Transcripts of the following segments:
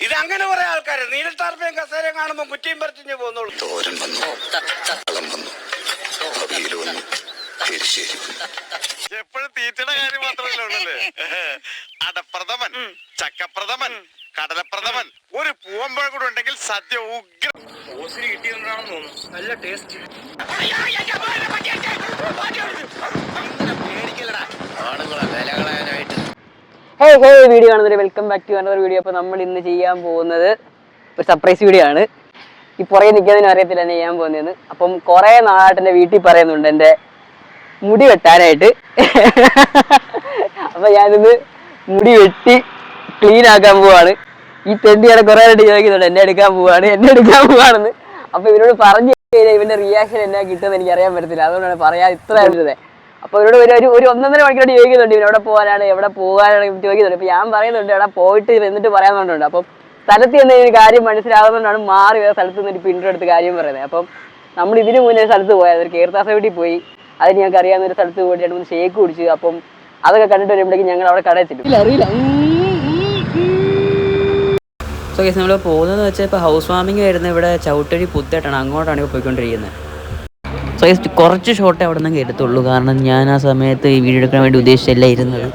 ഇത് അങ്ങനെ കുറെ ആൾക്കാര് നീലത്താർപ്പയും കസേരയും കാണുമ്പോ കുറ്റിയും പറിച്ചു പോകുന്നുള്ളൂ. തോരൻ വന്നു, വളം വന്നു, അവിയൽ വന്നു, എരിശ്ശേരി വന്നു. എപ്പോഴും തീറ്റയുടെ കാര്യം മാത്രമല്ല ഉള്ളല്ലേ. അടപ്രഥമൻ, ചക്കപ്രഥമൻ, കടലപ്രഥമൻ, ഒരു പൂവമ്പഴ കൂടെ ഉണ്ടെങ്കിൽ സദ്യ ഉഗ്ര. ഓസിന് കിട്ടിയതുകൊണ്ടാണെന്ന് തോന്നുന്നു. നല്ല ടേസ്റ്റ്. വീഡിയോ കാണുന്നത് welcome back to another video. അപ്പോൾ നമ്മൾ ഇന്ന് ചെയ്യാൻ പോകുന്നത് ഒരു സർപ്രൈസ് വീഡിയോ ആണ്. ഈ പുറകെ നിൽക്കുന്നതിന് അറിയത്തില്ല എന്നെ ചെയ്യാൻ പോകുന്നതെന്ന്. അപ്പം കുറേ നാളായിട്ട് എൻ്റെ വീട്ടിൽ പറയുന്നുണ്ട് എൻ്റെ മുടി വെട്ടാനായിട്ട്. അപ്പം ഞാനിന്ന് മുടി വെട്ടി ക്ലീൻ ആക്കാൻ പോവാണ്. ഈ തെണ്ടിയുടെ കുറേ ആയിട്ട് ചോദിക്കുന്നുണ്ട് എന്നെ എടുക്കാൻ പോവാണെന്ന്. അപ്പോൾ ഇവരോട് പറഞ്ഞു കഴിഞ്ഞാൽ ഇവൻ്റെ റിയാക്ഷൻ എന്നാ കിട്ടുമെന്ന് എനിക്ക് അറിയാൻ പറ്റത്തില്ല. അതുകൊണ്ടാണ് പറയാൻ ഇത്ര എഴുതുന്നത്. അപ്പോൾ ഇവരോട് ഒരു 1.5 മണിക്കൂർ ചോദിക്കുന്നുണ്ട് എവിടെ പോകാനാണ് ചോദിക്കുന്നുണ്ട്. അപ്പോൾ ഞാൻ പറയുന്നുണ്ട് എവിടെ പോയിട്ട് എന്നിട്ട് പറയാമെന്നുണ്ട്. അപ്പം സ്ഥലത്ത് നിന്ന് ഒരു കാര്യം മനസ്സിലാകുന്നതുകൊണ്ടാണ് മാറി വേറെ സ്ഥലത്ത് നിന്ന് ഇപ്പോൾ ഇൻ്റർ എടുത്ത് കാര്യം പറയുന്നത്. അപ്പം നമ്മൾ ഇതിന് മുന്നേ സ്ഥലത്ത് പോയത് ഒരു കേരള വീട്ടിൽ പോയി. അതിന് ഞങ്ങൾക്ക് അറിയാവുന്ന ഒരു സ്ഥലത്ത് പോയിട്ട് 2-3 ഷേക്ക് കുടിച്ചു. അപ്പം അതൊക്കെ കണ്ടിട്ട് വരുമ്പോഴേക്കും ഞങ്ങൾ അവിടെ കടയെത്തില്ല. അറിയില്ല. സോ ഗൈസ് നമ്മൾ പോകുന്നതെന്ന് വെച്ചാൽ ഇപ്പോൾ ഹൗസ് വാമിങ് വരുന്നത് ഇവിടെ ചവിട്ടഴി പുത്തേട്ടാണ്. അങ്ങോട്ടാണ് ഇപ്പോൾ പോയിക്കൊണ്ടിരിക്കുന്നത്. സോ ഗൈസ് കുറച്ച് ഷോട്ടേ അവിടെ നിന്ന് എടുത്തുള്ളൂ. കാരണം ഞാൻ ആ സമയത്ത് ഈ വീഡിയോ എടുക്കാൻ വേണ്ടി ഉദ്ദേശിച്ചല്ല ഇരുന്നത്.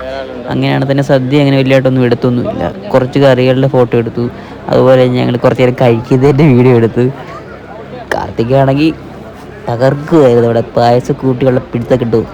അങ്ങനെയാണ് തന്നെ സദ്യ അങ്ങനെ വലിയതായിട്ടൊന്നും എടുത്തൊന്നുമില്ല. കുറച്ച് കറികളുടെ ഫോട്ടോ എടുത്തു. അതുപോലെ ഞങ്ങൾ കുറച്ച് നേരം കഴിക്കുന്നതിൻ്റെ വീഡിയോ എടുത്തു. കാർത്തികാണെങ്കിൽ തകർക്കുകയായിരുന്നു. അവിടെ പായസ കൂട്ടികളുടെ പിടുത്തം കിട്ടും.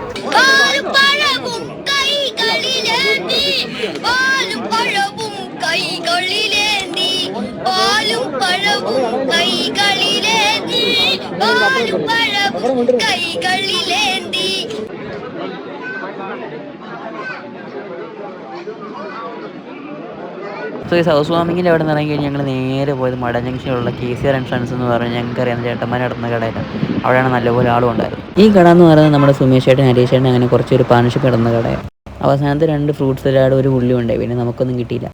സോ ഈ ഹൗസ് വാമിങ്ങിൻ്റെ അവിടെ നിന്ന് ഇറങ്ങി കഴിഞ്ഞ് ഞങ്ങൾ നേരെ പോയത് മട ജംഗ്ഷനിലുള്ള KCR & സൺസ് എന്ന് പറഞ്ഞ് ഞങ്ങൾക്ക് അറിയാവുന്ന ചേട്ടന്മാർ നടത്തുന്ന കടയിലാണ്. അവിടെയാണ് നല്ലപോലെ ആളും ഉണ്ടായിരുന്നു. ഈ കട എന്ന് പറയുന്നത് നമ്മുടെ സുമേഷ് ചേട്ടൻ, ഹരീഷ് ചേട്ടൻ അങ്ങനെ കുറച്ചൊരു പാർട്ണർഷിപ്പ് നടന്ന കടയാണ്. അവസാനത്തെ 2 ഫ്രൂട്ട്സ് സലാഡ്, ഒരു ഉള്ളി ഉണ്ടായി. പിന്നെ നമുക്കൊന്നും കിട്ടിയില്ല.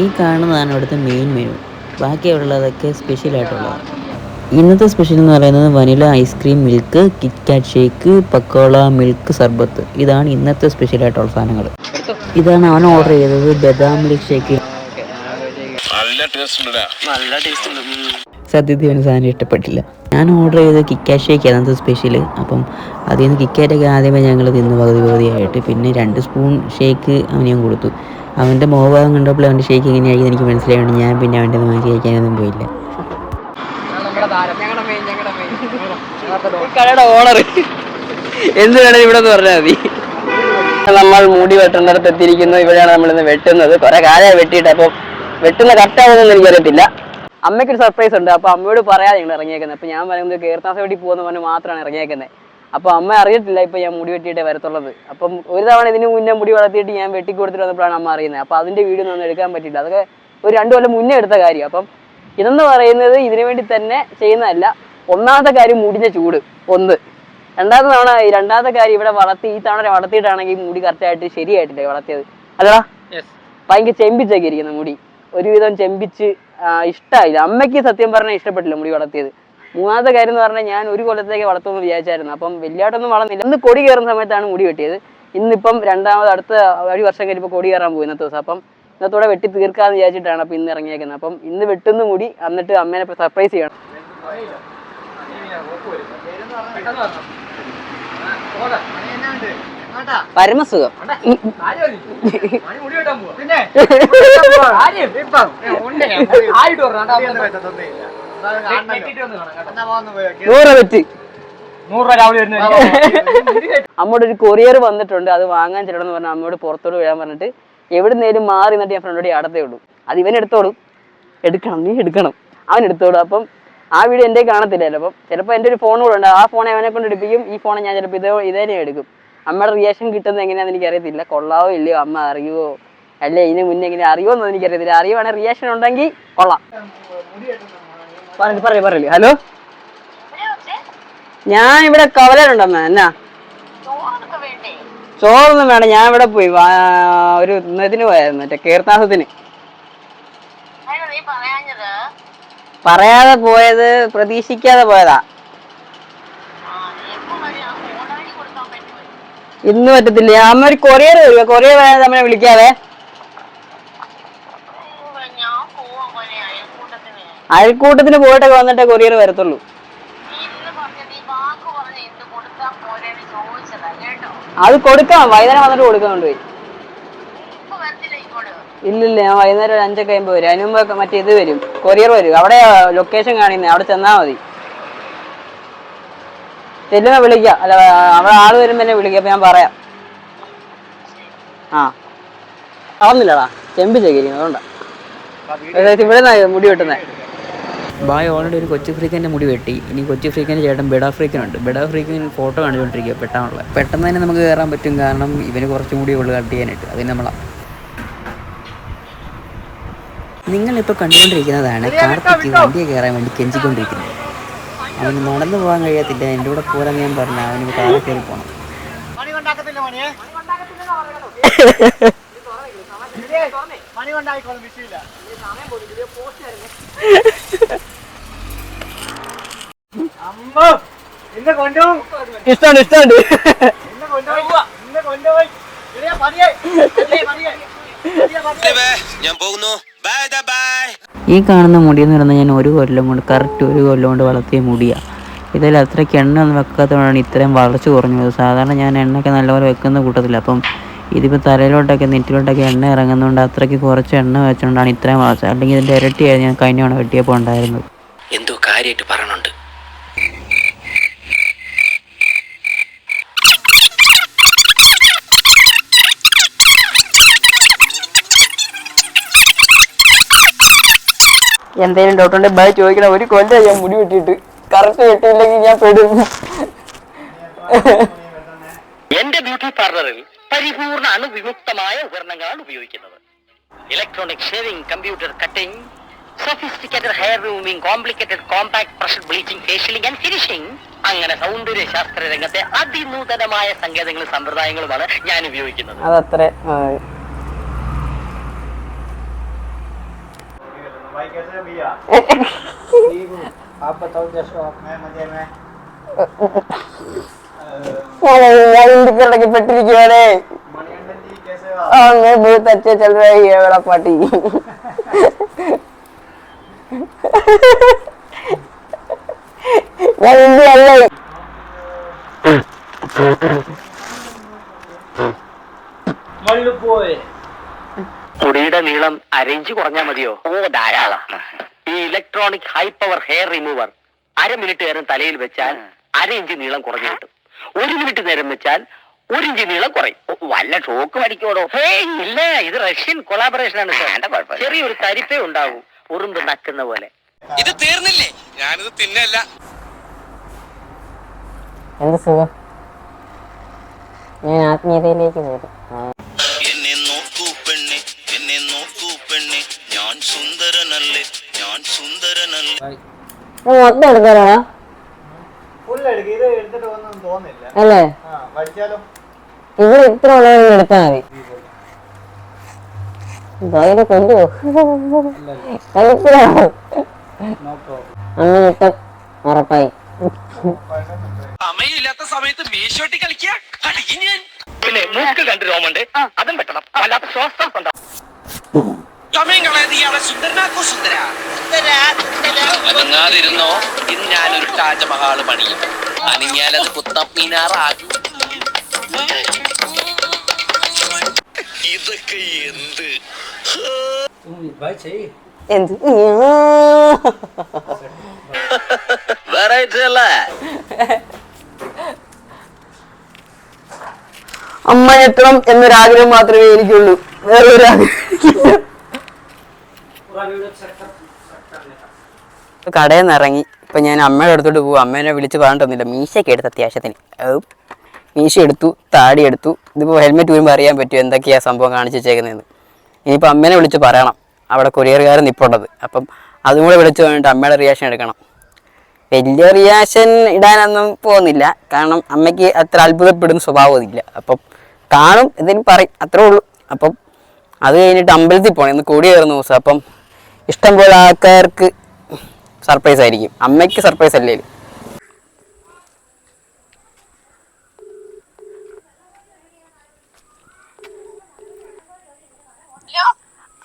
ഈ കാണുന്നതാണ് ഇവിടുത്തെ മെയിൻ മെനു. ബാക്കിയുള്ളതൊക്കെ സ്പെഷ്യലായിട്ടുള്ളതാണ്. ഇന്നത്തെ സ്പെഷ്യൽ എന്ന് പറയുന്നത് vanilla ice cream, milk, KitKat shake, Pakola, milk സർബത്ത്. ഇതാണ് ഇന്നത്തെ സ്പെഷ്യലായിട്ടുള്ള സാധനങ്ങൾ. ഇതാണ് അവൻ ഓർഡർ ചെയ്തത്, ബദാം മിൽക്ക് ഷേക്ക്. സത്യത്തിൽ അവന് സാധനം ഇഷ്ടപ്പെട്ടില്ല. ഞാൻ ഓർഡർ ചെയ്തത് കിറ്റ്കാറ്റ് ഷേക്ക് അന്നത്തെ സ്പെഷ്യൽ. അപ്പം അതിൽ നിന്ന് കിറ്റ്കാറ്റൊക്കെ ആദ്യമേ ഞങ്ങൾ തിന്ന് പകുതിയായിട്ട്. പിന്നെ 2 സ്പൂൺ ഷേക്ക് അവന് ഞാൻ കൊടുത്തു. അവൻ്റെ മുഖഭാഗം കണ്ടപ്പോൾ അവൻ്റെ ഷേക്ക് എങ്ങനെയായിരിക്കും എനിക്ക് മനസ്സിലായതുകൊണ്ട് ഞാൻ പിന്നെ അവൻ്റെ മാറ്റി കഴിക്കാനൊന്നും പോയില്ല. കടയുടെ ഓണർ എന്ത് വേണം ഇവിടെ എന്ന് പറഞ്ഞാൽ മതി. നമ്മൾ മുടി വെട്ടേണ്ടടുത്ത് എത്തിയിരിക്കുന്നു. ഇവിടെയാണ് നമ്മളിന്ന് വെട്ടുന്നത്. കുറെ കാലമായി വെട്ടിയിട്ട്. അപ്പം വെട്ടുന്ന കറക്റ്റാവുമെന്ന് എനിക്കറിയത്തില്ല. അമ്മയ്ക്കൊരു സർപ്രൈസ് ഉണ്ട്. അപ്പോൾ അമ്മയോട് പറയാതെ ഞങ്ങൾ ഇറങ്ങിയേക്കുന്നത്. അപ്പോൾ ഞാൻ പറയുന്നത് കേരള വീട്ടിൽ പോകുന്ന പറഞ്ഞ് മാത്രമാണ് ഇറങ്ങിയേക്കുന്നത്. അപ്പോൾ അമ്മ അറിയത്തില്ല ഇപ്പോൾ ഞാൻ മുടി വെട്ടിയിട്ടേ വരത്തുള്ളത്. അപ്പം ഒരു തവണ ഇതിന് മുന്നേ മുടി വളർത്തിയിട്ട് ഞാൻ വെട്ടി കൊടുത്തിട്ട് വന്നപ്പോഴാണ് അമ്മ അറിയുന്നത്. അപ്പോൾ അതിൻ്റെ വീഡിയോ ഒന്നും എടുക്കാൻ പറ്റില്ല. അതൊക്കെ ഒരു 2 കൊല്ലം മുന്നേ എടുത്ത കാര്യം. അപ്പം ഇതെന്ന് പറയുന്നത് ഇതിനു വേണ്ടി തന്നെ ചെയ്യുന്നതല്ല. ഒന്നാമത്തെ കാര്യം മുടിഞ്ഞ ചൂട് ഒന്ന്. രണ്ടാമത്തെ കാര്യം ഇവിടെ ഈ തവണ വളർത്തിയിട്ടാണെങ്കിൽ മുടി കറക്റ്റായിട്ട് ശരിയായിട്ടില്ല വളർത്തിയത്. അല്ലടാ, ഭയങ്കര ചെമ്പിച്ചൊക്കെ ഇരിക്കുന്ന മുടി. ഒരുവിധം ചെമ്പിച്ച് ഇഷ്ടമായില്ല. അമ്മയ്ക്ക് സത്യം പറഞ്ഞാൽ ഇഷ്ടപ്പെട്ടില്ല മുടി വളർത്തിയത്. മൂന്നാമത്തെ കാര്യം എന്ന് പറഞ്ഞാൽ ഞാൻ ഒരു കൊല്ലത്തേക്ക് വളർത്തുമെന്ന് വിചാരിച്ചായിരുന്നു. അപ്പം വലിയായിട്ടൊന്നും വളർന്നില്ല. ഇന്ന് കൊടി കയറുന്ന സമയത്താണ് മുടി വെട്ടിയത്. ഇന്നിപ്പം അടുത്ത 1 വർഷം കഴിയുമ്പോൾ കൊടി കയറാൻ പോകും ഇന്നത്തെ ദിവസം. അപ്പം ഇന്നത്തോടെ വെട്ടി തീർക്കാമെന്ന് വിചാരിച്ചിട്ടാണ് അപ്പം ഇന്ന് ഇറങ്ങിയേക്കുന്നത്. അപ്പം ഇന്ന് വെട്ടുന്ന മുടി എന്നിട്ട് അമ്മേനെ സർപ്രൈസ് ചെയ്യണം. പരമസുഖം. അമ്മോട് ഒരു കൊറിയർ വന്നിട്ടുണ്ട്, അത് വാങ്ങാൻ ചെല്ലണമെന്ന് പറഞ്ഞാൽ അമ്മയോട് പുറത്തോട്ട് വീഴാൻ പറഞ്ഞിട്ട് എവിടുന്നേലും മാറി നിന്നിട്ട് ഞാൻ ഫ്രണ്ടോട് അടത്തേ ഉള്ളൂ. അത് ഇവനെടുത്തോളും. നീ എടുക്കണം, അവൻ എടുത്തോളൂ. അപ്പം ആ വീഡിയോ എൻ്റെ കാണത്തില്ലല്ലോ. അപ്പം ചിലപ്പോൾ എൻ്റെ ഒരു ഫോൺ കൂടെ ഉണ്ട്. ആ ഫോൺ അവനെ കൊണ്ട് എടുപ്പിക്കും. ഈ ഫോൺ ഞാൻ ചിലപ്പോൾ ഇതേനെ എടുക്കും. അമ്മയുടെ റിയാക്ഷൻ കിട്ടുന്നത് എങ്ങനെയാണെന്ന് എനിക്കറിയത്തില്ല. കൊള്ളാവോ ഇല്ലയോ, അമ്മ അറിയുമോ അല്ലേ ഇതിന് മുന്നേ എങ്ങനെ അറിയുമോന്നും എനിക്കറിയത്തില്ല. അറിയുവാണെങ്കിൽ റിയാക്ഷൻ ഉണ്ടെങ്കിൽ കൊള്ളാം. പറയല്ലേ. ഹലോ, ഞാൻ ഇവിടെ കവലയിലുണ്ടമ്മ. എന്നാ ചോറൊന്നും വേണം. ഞാൻ ഇവിടെ പോയി ഒരു ഇതിന് പോയായിരുന്നു, മറ്റേ കീർത്താസത്തിന്. പറയാതെ പോയത്, പ്രതീക്ഷിക്കാതെ പോയതാ. ഇന്ന് പറ്റത്തില്ല. അമ്മ ഒരു കൊറിയർ വരുവോ? കൊറിയർ വരാതെ നമ്മളെ വിളിക്കാവേ. അയൽക്കൂട്ടത്തിന് പോയിട്ടൊക്കെ വന്നിട്ടേ കൊറിയർ വരത്തുള്ളൂ. അത് കൊടുക്കാം, വൈകുന്നേരം വന്നിട്ട് കൊടുക്കാൻ കൊണ്ടുപോയി. ഇല്ലില്ല, ഞാൻ വൈകുന്നേരം ഒരു 5 ഒക്കെ ആകുമ്പോൾ വരും. അതിന് മുമ്പ് മറ്റേ ഇത് വരും, കൊറിയർ വരും. അവിടെ ലൊക്കേഷൻ കാണിക്കുന്നത്, അവിടെ ചെന്നാൽ മതി. ചെല്ലുമ്പോ വിളിക്കാം. അല്ല, അവിടെ ആള് വരുമ്പോ എന്നെ വിളിക്കാം. അപ്പൊ ഞാൻ പറയാം. ആ അളന്നില്ലടാ, ചെമ്പ് ചെയ്യും, അതുകൊണ്ടാ ഇവിടെ മുടി വെട്ടുന്നത്. ബായ് ഓൾറെഡി ഒരു കൊച്ചു ഫ്രീക്കൻ്റെ മുടി വെട്ടി. ഇനി കൊച്ചു ഫ്രീക്കൻ്റെ ചേട്ടൻ ബെഡാ ഫ്രീക്കനുണ്ട്. ബെഡാ ഫ്രീക്കൻ ഫോട്ടോ കാണിച്ചുകൊണ്ടിരിക്കുക പെട്ടാനുള്ള. പെട്ടെന്ന് തന്നെ നമുക്ക് കയറാൻ പറ്റും, കാരണം ഇവന് കുറച്ചും കൂടി ഉള്ളു കട്ട് ചെയ്യാനായിട്ട്. അതിന് നമ്മളാ നിങ്ങളിപ്പോൾ കണ്ടുകൊണ്ടിരിക്കുന്നതാണ് കാർത്തിക്ക് വണ്ടിയെ കയറാൻ വേണ്ടി കെഞ്ചിക്കൊണ്ടിരിക്കുന്നത്. അവന് നടന്നു പോകാൻ കഴിയത്തില്ല. എൻ്റെ കൂടെ പോരാന്ന് ഞാൻ പറഞ്ഞു. അവന് കാറിൽ കയറി പോകണം. ഇഷ്ടമുണ്ട്, ഇഷ്ടമുണ്ട്. ഞാൻ പോകുന്നു. ഈ കാണുന്ന മുടി എന്ന് പറയുന്നത് ഞാൻ 1 കൊല്ലം കൊണ്ട്, കറക്റ്റ് 1 കൊല്ലം കൊണ്ട് വളർത്തിയ മുടിയാണ്. ഇതിൽ അത്രയ്ക്ക് എണ്ണ ഒന്നും വെക്കാത്തതുകൊണ്ടാണ് ഇത്രയും വളർച്ച കുറഞ്ഞത്. സാധാരണ ഞാൻ എണ്ണയൊക്കെ നല്ലപോലെ വെക്കുന്ന കൂട്ടത്തില്ല. അപ്പം ഇതിപ്പോൾ തലയിലോട്ടൊക്കെ നെറ്റിലോട്ടൊക്കെ എണ്ണ ഇറങ്ങുന്നതുകൊണ്ട് അത്രയ്ക്ക് കുറച്ച് എണ്ണ വെച്ചുകൊണ്ടാണ് ഇത്രയും വളർച്ച. അല്ലെങ്കിൽ ഇതിൻ്റെ ഇരട്ടിയായിരുന്നു ഞാൻ കഴിഞ്ഞ തവണ വെട്ടിയപ്പോൾ ഉണ്ടായിരുന്നത്. എന്തോ കാര്യമായിട്ട് പറയണുണ്ട്. എന്തെങ്കിലും ഡൗട്ട് ഉണ്ടെങ്കിൽ ബൈ ചോദിക്കണം. 1 കൊല്ലം ഞാൻ മുടി വെട്ടിയിട്ട് കറക്റ്റ് വെട്ടിയില്ലെങ്കിൽ ഞാൻ പെടും. എന്റെ ബ്യൂട്ടി പാർലറിൽ പരിപൂർണ അണുവിമുക്തമായ ഉപകരണങ്ങളാണ് ഉപയോഗിക്കുന്നത്. Electronic shaving, computer cutting, sophisticated hair removing, complicated compact pressure bleaching, facialing and finishing, അങ്ങനെ സൗന്ദര്യ ശാസ്ത്ര രംഗത്തെ അതിനൂതനമായ സങ്കേതങ്ങളും സമ്പ്രദായങ്ങളുമാണ് ഞാൻ ഉപയോഗിക്കുന്നത്. അതത്ര പെട്ടിരിക്കുവാണേ. बहुत अच्छे चल रहा है ये वाला पार्टी. മുടിയുടെ നീളം അരയിഞ്ച് കുറഞ്ഞാൽ മതിയോ? ഓ, ധാരാളം. ഈ electronic high power hair remover 1/2 minute നേരം തലയിൽ വെച്ചാൽ 1/2 ഇഞ്ച് നീളം കുറഞ്ഞു കിട്ടും. 1 മിനിറ്റ് നേരം വെച്ചാൽ 1 ഇഞ്ച് നീളം കുറയും. വല്ല ഷോക്ക് മടിക്കോടോ? ഇല്ല, ഇത് റഷ്യൻ കൊളാബറേഷൻ ആണ്. ചെറിയൊരു തരിപ്പേ ഉണ്ടാവൂ, ഉറുമ്പ് നക്കുന്ന പോലെ. ഇത് തീർന്നില്ലേ? ഞാനിത് തിന്നല്ല. എന്ത് സുഖം, ഞാൻ ആത്മീയതയിലേക്ക് വരും. എന്നെ നോക്കൂ പെണ്ണെ, എന്നെ നോക്കൂ പെണ്ണെ, ഞാൻ സുന്ദരനല്ലേ, ഞാൻ സുന്ദരനല്ലേ. മൊത്തം എടുക്കാനാണോ? അല്ലേ, ഇവിടെ ഇത്ര ഉള്ളത് എടുത്താൽ മതി. ഇതായത് കൊണ്ടുപോ, അന്ന് കിട്ടും ഉറപ്പായി. സമയമില്ലാത്ത സമയത്ത് മേശോട്ടി കളിക്കുക. പിന്നെ മൂക്ക് 2 രോമുണ്ട്, അതും വെട്ടണം, അല്ലാത്ത ശ്വാസം ഉണ്ടാവും. സമയം കളയാതെ ഇയാളെ സുന്ദരനാക്കോ. അനങ്ങാതിരുന്നോ, ഇന്ന് ഞാനൊരു താജ്മഹാള് പണിയും. അനങ്ങിയാലത് കുത്തബ് മീനാറാകും. ഇതൊക്കെ എന്ത് എന്ത് വെറൈറ്റി അല്ലേ? അമ്മ എത്തണം എന്നൊരാഗ്രഹം മാത്രമേ എനിക്കുള്ളൂ, വേറെ ഒരു ആഗ്രഹം. കടയിൽ നിന്ന് ഇറങ്ങി ഇപ്പൊ ഞാൻ അമ്മയുടെ അടുത്തോട്ട് പോകും. അമ്മേനെ വിളിച്ച് പറഞ്ഞിട്ടൊന്നുമില്ല. മീശയൊക്കെ എടുത്ത് അത്യാവശ്യത്തിന് മീശ എടുത്തു, താടി എടുത്തു. ഇതിപ്പോൾ ഹെൽമെറ്റ് വരുമ്പോൾ അറിയാൻ പറ്റും എന്തൊക്കെയാ സംഭവം കാണിച്ചു വെച്ചേക്കുന്നതെന്ന്. ഇനിയിപ്പോൾ അമ്മേനെ വിളിച്ച് പറയണം, അവിടെ കൊറിയറുകാരൻ നിൽപ്പുള്ളത്. അപ്പം അതും കൂടെ വിളിച്ച് പറഞ്ഞിട്ട് അമ്മയുടെ റിയാക്ഷൻ എടുക്കണം. വലിയ റിയാക്ഷൻ ഇടാനൊന്നും പോകുന്നില്ല, കാരണം അമ്മയ്ക്ക് അത്ര അത്ഭുതപ്പെടുന്ന സ്വഭാവം ഇല്ല. അപ്പം കാണും, എന്തെങ്കിലും പറയും, അത്രേ ഉള്ളൂ. അപ്പം അത് കഴിഞ്ഞിട്ട് അമ്പലത്തിൽ പോകണം, ഇന്ന് കൊടി കയറുന്ന ദിവസം. അപ്പം ഇഷ്ടംപോലെ ആൾക്കാർക്ക് സർപ്രൈസ് ആയിരിക്കും, അമ്മയ്ക്ക് സർപ്രൈസ് അല്ലേ.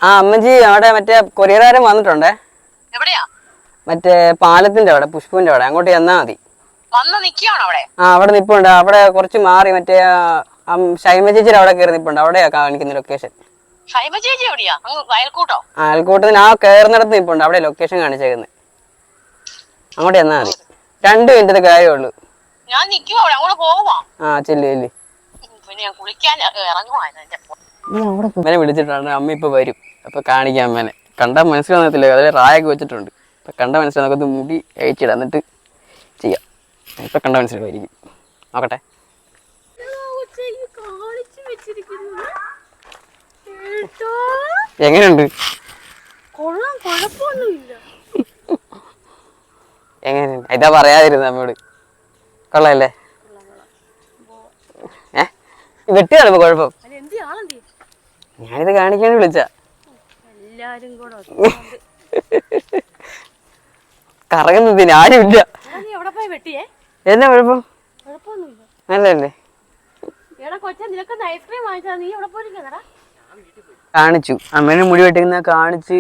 ആ അമ്മജി അവിടെ മറ്റേ കൊറിയറുകാരൻ വന്നിട്ടുണ്ടേ. എവിടെയാ? മറ്റേ പാലത്തിന്റെ അവിടെ, പുഷ്പുവിന്റെ അവിടെ. അങ്ങോട്ട് ചെന്നാ മതി. വന്ന് നിക്കാണോ അവിടെ? ആ അവിടെ നിപ്പുണ്ട്. അവിടെ കുറച്ച് മാറി മറ്റേ ഷൈമ ചേച്ചിയുടെ അവിടെ കയറി നിപ്പുണ്ട്. അവിടെയാ കാണിക്കുന്ന ലൊക്കേഷൻ. ഷൈമ ചേച്ചി എവിടെയാ? അയൽക്കൂട്ടോ? അയൽക്കൂട്ടത്തിന് ആ കയറുന്നിടത്ത് നിപ്പുണ്ട്. അവിടെ ലൊക്കേഷൻ കാണിച്ചേക്കുന്നത്. അങ്ങോട്ട് ചെന്നാ മതി. 2 മിനിറ്റത്തെ കാര്യമുള്ളൂ. ഞാൻ നിക്കുവാ അവിടെ, അങ്ങോട്ട് പോവാ. ആ ചെല്ലു ചെല്ലു. പിന്നെ ഞാൻ കുളിക്കാൻ ഇറങ്ങുവാ. അമ്മനെ വിളിച്ചിട്ടാണ്. അമ്മ ഇപ്പൊ വരും. അപ്പൊ കാണിക്കാം അമ്മനെ. കണ്ടാ മനസ്സിലാകത്തില്ല. അതിൽ റായൊക്കെ വെച്ചിട്ടുണ്ട്. ഇപ്പൊ കണ്ട മനസ്സിലാകത്ത് മുടി അയച്ചിടാം, എന്നിട്ട് ചെയ്യാം. ഇപ്പൊ കണ്ട മനസ്സിലായിരിക്കും. നോക്കട്ടെ. എങ്ങനെയുണ്ട്? എങ്ങനെയുണ്ട്? ഇതാ പറയാതിരുന്നു നമ്മോട്. കൊള്ളാല്ലേ? വെട്ടിയാണ് ഇപ്പൊ കുഴപ്പം. ഞാനിത് കാണിക്കാൻ വിളിച്ച കറങ്ങുന്നതിന് ആരുമില്ല. എന്നാ കുഴപ്പം? നല്ലല്ലേ? കാണിച്ചു. അമ്മേനെ മുടി വെട്ടിക്കുന്ന കാണിച്ച്.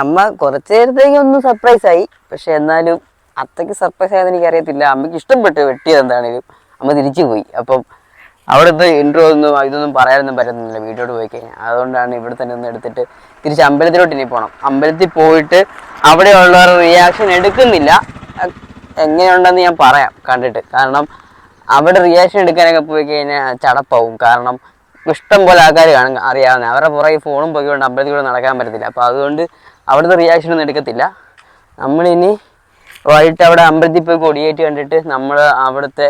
അമ്മ കുറച്ചു നേരത്തേക്ക് ഒന്ന് സർപ്രൈസ് ആയി. പക്ഷെ എന്നാലും അത്രയ്ക്ക് സർപ്രൈസ് ആയെന്ന് എനിക്കറിയത്തില്ല. അമ്മയ്ക്ക് ഇഷ്ടപ്പെട്ട് വെട്ടിയത് എന്താണേലും. അമ്മ തിരിച്ചു പോയി. അപ്പം അവിടുത്തെ ഇൻട്രോ ഒന്നും ഇതൊന്നും പറയാനൊന്നും പറ്റുന്നില്ല വീട്ടിലോട്ട് പോയി കഴിഞ്ഞാൽ. അതുകൊണ്ടാണ് ഇവിടെ തന്നെ ഒന്ന് എടുത്തിട്ട് തിരിച്ച് അമ്പലത്തിലോട്ട് ഇനി പോകണം. അമ്പലത്തിൽ പോയിട്ട് അവിടെയുള്ളവർ റിയാക്ഷൻ എടുക്കുന്നില്ല. എങ്ങനെയുണ്ടെന്ന് ഞാൻ പറയാം കണ്ടിട്ട്. കാരണം അവിടെ റിയാക്ഷൻ എടുക്കാനൊക്കെ പോയി കഴിഞ്ഞാൽ ചടപ്പാവും. കാരണം ഇഷ്ടം പോലെ ആൾക്കാർ കാണും, അറിയാവുന്ന. അവരുടെ പുറകെ ഫോണും പോയിക്കൊണ്ട് അമ്പലത്തിൽ കൂടെ നടക്കാൻ പറ്റത്തില്ല. അപ്പോൾ അതുകൊണ്ട് അവിടുത്തെ റിയാക്ഷൻ ഒന്നും എടുക്കത്തില്ല. നമ്മളിനി വൈകിട്ട് അവിടെ അമ്പലത്തിൽ പോയി കൊടിയേറ്റ് കണ്ടിട്ട് നമ്മൾ അവിടുത്തെ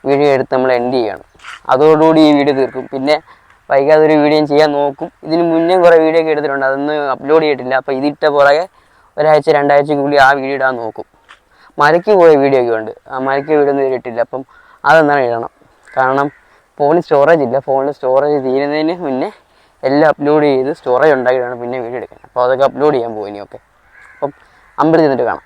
വീഡിയോ എടുത്ത് നമ്മൾ എൻഡ് ചെയ്യണം. അതോടുകൂടി ഈ വീഡിയോ തീർക്കും. പിന്നെ വൈകാതെ ഒരു വീഡിയോ ചെയ്യാൻ നോക്കും. ഇതിന് മുന്നേ കുറേ വീഡിയോ ഒക്കെ എടുത്തിട്ടുണ്ട്. അതൊന്നും അപ്ലോഡ് ചെയ്തിട്ടില്ല. അപ്പോൾ ഇതിട്ട പുറകെ ഒരാഴ്ച 2 ആഴ്ചക്കുള്ളിൽ ആ വീഡിയോ ഇടാൻ നോക്കും. മലയ്ക്ക് പോയ വീഡിയോ ഒക്കെ ഉണ്ട്. ആ മലയ്ക്ക് വീഡിയോ ഒന്നും ഇട്ടിട്ടില്ല. അപ്പം അതെന്താണ് ഇടണം. കാരണം ഫോണിൽ സ്റ്റോറേജ് ഇല്ല. ഫോണിൽ സ്റ്റോറേജ് തീരുന്നതിന് മുന്നേ എല്ലാം അപ്ലോഡ് ചെയ്ത് സ്റ്റോറേജ് ഉണ്ടാക്കിയിട്ടാണ് പിന്നെ വീഡിയോ എടുക്കാൻ. അപ്പോൾ അതൊക്കെ അപ്ലോഡ് ചെയ്യാൻ പോകും ഇനിയൊക്കെ. അപ്പം അമ്പലത്തിൽ നിന്നിട്ട് കാണാം.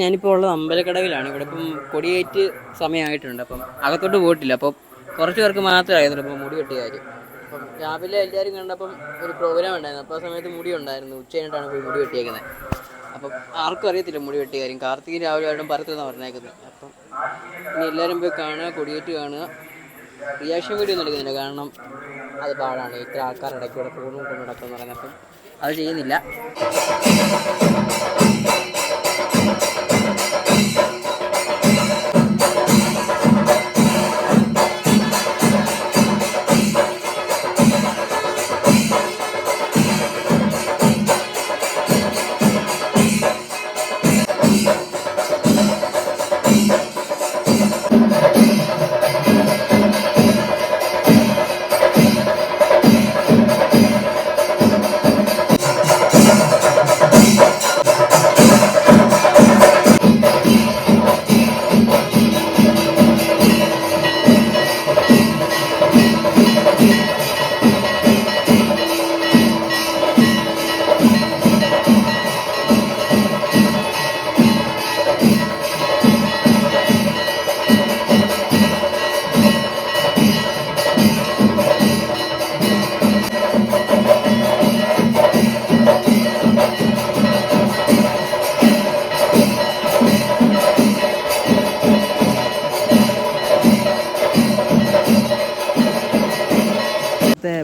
ഞാനിപ്പോൾ ഉള്ളത് അമ്പലക്കടവിലാണ്. ഇവിടെ ഇപ്പം കൊടിയേറ്റ് സമയമായിട്ടുണ്ട്. അപ്പം അകത്തോട്ട് പോയിട്ടില്ല. അപ്പം കുറച്ച് പേർക്ക് മാത്രമേ അറിയുന്നുള്ളൂ ഇപ്പം മുടി വെട്ടിയ കാര്യം. അപ്പം രാവിലെ എല്ലാവരും കണ്ടപ്പം ഒരു പ്രോഗ്രാം ഉണ്ടായിരുന്നു. അപ്പോൾ ആ സമയത്ത് മുടി ഉണ്ടായിരുന്നു. ഉച്ച കഴിഞ്ഞിട്ടാണ് പോയി മുടി വെട്ടിയേക്കുന്നത്. അപ്പം ആർക്കും അറിയത്തില്ല മുടി വെട്ടിയ കാര്യം. കാർത്തിക് രാവിലെ ആയിട്ടും പറത്തെന്നാണ് പറഞ്ഞേക്കുന്നത്. അപ്പം ഇനി എല്ലാവരും പോയി കാണുക, കൊടിയേറ്റ് കാണുക. റിയാക്ഷൻ വീഡിയോ ഒന്നും എടുക്കുന്നില്ല. കാരണം അത് പാടാണ്. ഇത്ര ആൾക്കാർ ഇടയ്ക്കൂടെ ഫോണും കൊണ്ട് നടക്കുമെന്ന് പറയുന്നത്. അപ്പം അത് ചെയ്യുന്നില്ല.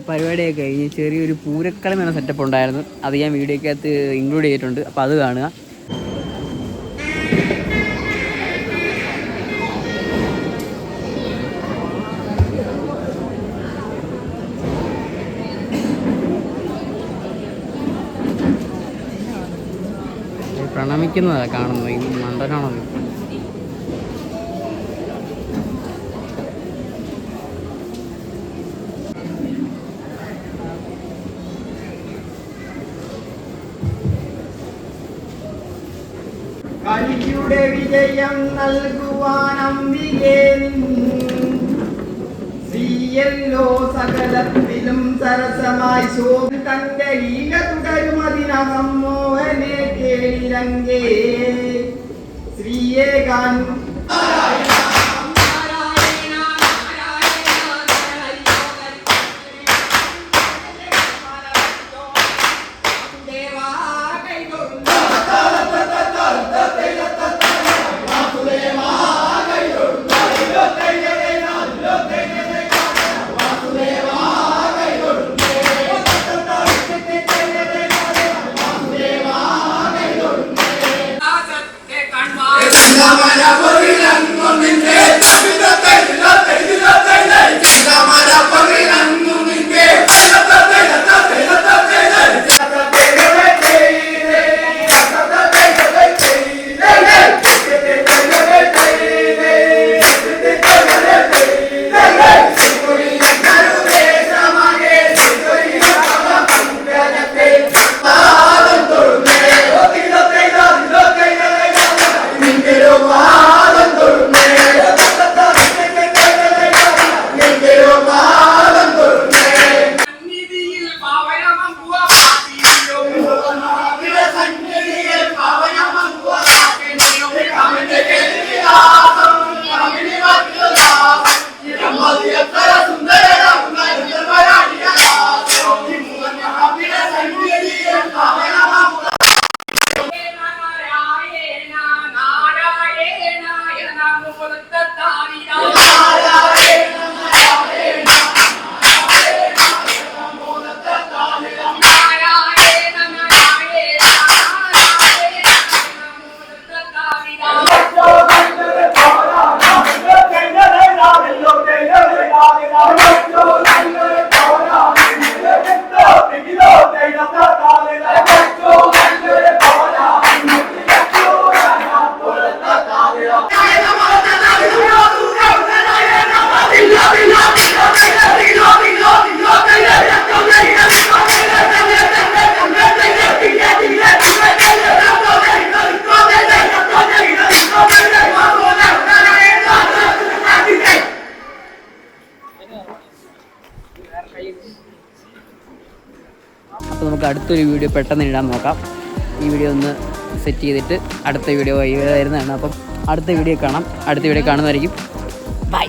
പരിപാടിയൊക്കെ കഴിഞ്ഞ് ചെറിയൊരു പൂരക്കളി എന്ന സെറ്റപ്പ് ഉണ്ടായിരുന്നു. അത് ഞാൻ വീഡിയോക്കകത്ത് ഇൻക്ലൂഡ് ചെയ്തിട്ടുണ്ട്. അപ്പോൾ അത് കാണുക. പ്രണമിക്കുന്നതാണ് കാണുന്നത്. ഈ മണ്ടനാണത്. കലിയുടെ വിജയം നൽകുവാൻ അംബികേ ശ്രീയല്ലോ സകലത്തിലും സരസമായി ശോഭ തന്റെ ലീല തുടരുമതിനകം മോഹനെ കേളിരങ്കേ ശ്രീയേകാൻ അപ്പോൾ നമുക്ക് അടുത്തൊരു വീഡിയോ പെട്ടെന്ന് ഇടാൻ നോക്കാം. ഈ വീഡിയോ ഒന്ന് സെറ്റ് ചെയ്തിട്ട് അടുത്ത വീഡിയോ വരുന്നതാണ്. അപ്പം അടുത്ത വീഡിയോ കാണാം. അടുത്ത വീഡിയോ കാണുന്നതായിരിക്കും. ബൈ.